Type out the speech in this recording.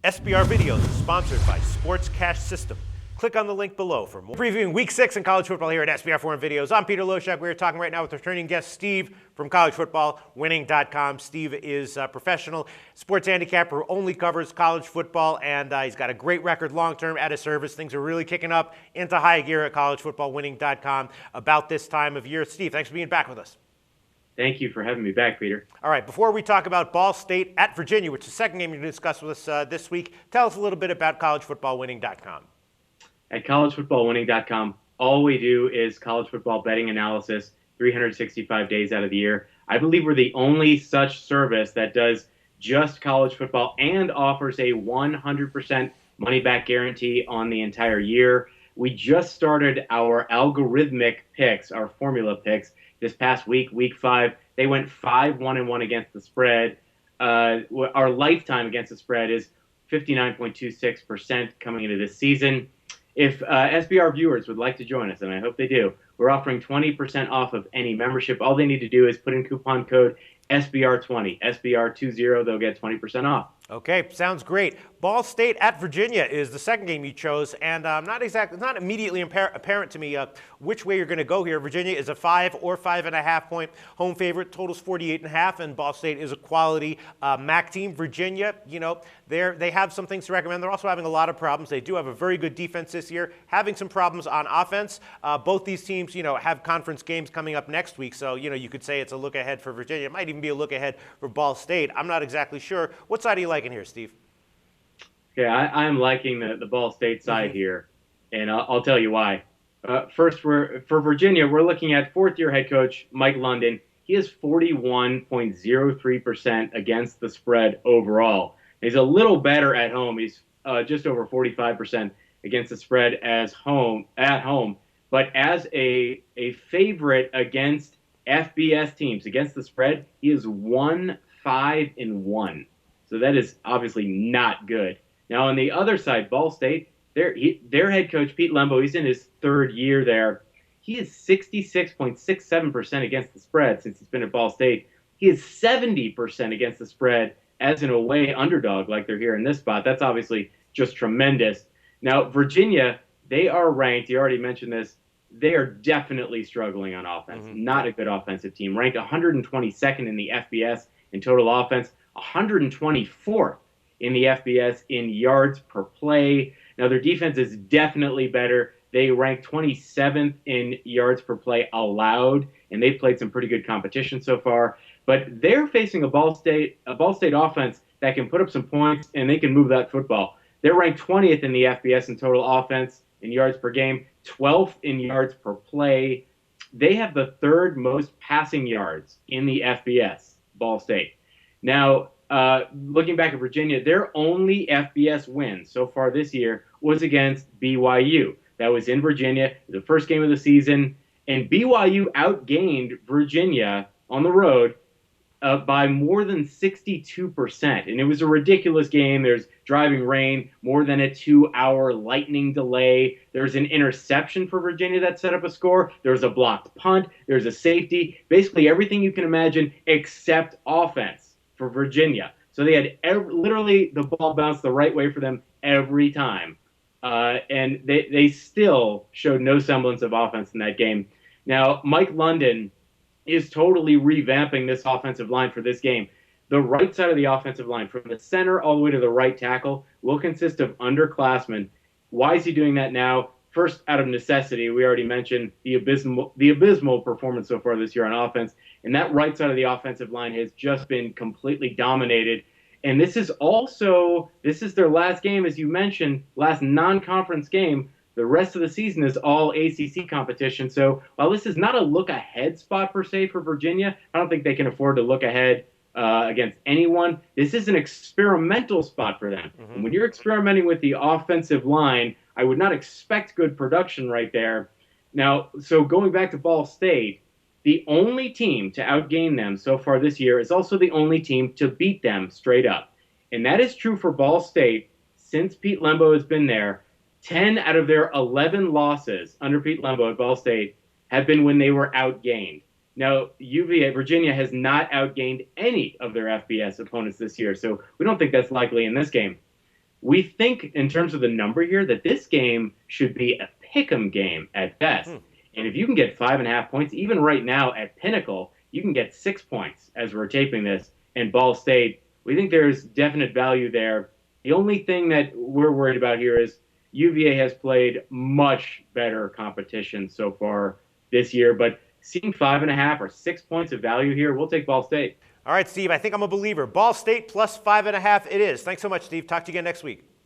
SBR Videos is sponsored by Sports Cash System. Click on the link below for more. Previewing Week 6 in college football here at SBR Foreign Videos. I'm Peter Loshak. We're talking right now with returning guest Steve from collegefootballwinning.com. Steve is a professional sports handicapper who only covers college football, and he's got a great record long-term at his service. Things are really kicking up into high gear at collegefootballwinning.com about this time of year. Steve, thanks for being back with us. Thank you for having me back, Peter. All right, before we talk about Ball State at Virginia, which is the second game you're going to discuss with us this week, tell us a little bit about collegefootballwinning.com. At collegefootballwinning.com, all we do is college football betting analysis 365 days out of the year. I believe we're the only such service that does just college football and offers a 100% money-back guarantee on the entire year. We just started our algorithmic picks, our formula picks, this past week, week 5. They went 5-1-1 against the spread. Our lifetime against the spread is 59.26% coming into this season. If SBR viewers would like to join us, and I hope they do, we're offering 20% off of any membership. All they need to do is put in coupon code SBR20, SBR20, they'll get 20% off. Okay, sounds great. Ball State at Virginia is the second game you chose, and not immediately apparent to me which way you're going to go here. Virginia is a 5 or 5.5 point home favorite. Total's 48.5, and Ball State is a quality MAC team. Virginia, they have some things to recommend. They're also having a lot of problems. They do have a very good defense this year, having some problems on offense. Both these teams, have conference games coming up next week, so you could say it's a look ahead for Virginia. It might even be a look ahead for Ball State. I'm not exactly sure. What side are you liking here, Steve? Okay, I'm liking the Ball State side here, and I'll tell you why. First, for Virginia, we're looking at fourth-year head coach Mike London. He is 41.03% against the spread overall. He's a little better at home. He's just over 45% against the spread at home. But as a favorite against FBS teams against the spread, he is 1-5-1. So that is obviously not good. Now, on the other side, Ball State, their head coach, Pete Lembo, he's in his third year there. He is 66.67% against the spread since he's been at Ball State. He is 70% against the spread as an away underdog like they're here in this spot. That's obviously just tremendous. Now, Virginia, they are ranked. You already mentioned this. They are definitely struggling on offense. Not a good offensive team. Ranked 122nd in the FBS in total offense, 124th in the FBS in yards per play. Now, their defense is definitely better. They rank 27th in yards per play allowed, and they've played some pretty good competition so far. But they're facing a Ball State offense that can put up some points, and they can move that football. They're ranked 20th in the FBS in total offense in yards per game, 12th in yards per play. They have the third most passing yards in the FBS, Ball State. Now, looking back at Virginia, their only FBS win so far this year was against BYU. That was in Virginia, the first game of the season, and BYU outgained Virginia on the road by more than 62%. And it was a ridiculous game. There's driving rain, more than a 2-hour lightning delay. There's an interception for Virginia that set up a score. There's a blocked punt. There's a safety. Basically everything you can imagine except offense for Virginia. So they had literally the ball bounced the right way for them every time. And they still showed no semblance of offense in that game. Now, Mike London is totally revamping this offensive line for this game. The right side of the offensive line, from the center all the way to the right tackle, will consist of underclassmen. Why is he doing that now? First, out of necessity. We already mentioned the abysmal performance so far this year on offense. And that right side of the offensive line has just been completely dominated. And this is their last game, as you mentioned, last non-conference game. The rest of the season is all ACC competition. So while this is not a look-ahead spot per se for Virginia, I don't think they can afford to look ahead against anyone. This is an experimental spot for them. And when you're experimenting with the offensive line, I would not expect good production right there. Now, so going back to Ball State, the only team to outgain them so far this year is also the only team to beat them straight up. And that is true for Ball State since Pete Lembo has been there. 10 out of their 11 losses under Pete Lembo at Ball State have been when they were outgained. Now, Virginia has not outgained any of their FBS opponents this year, so we don't think that's likely in this game. We think in terms of the number here that this game should be a pick'em game at best. And if you can get 5.5 points, even right now at Pinnacle, you can get 6 points as we're taping this. And Ball State, we think there's definite value there. The only thing that we're worried about here is UVA has played much better competition so far this year, but seeing 5.5 or 6 points of value here, we'll take Ball State. All right, Steve, I think I'm a believer. Ball State plus 5.5 it is. Thanks so much, Steve. Talk to you again next week.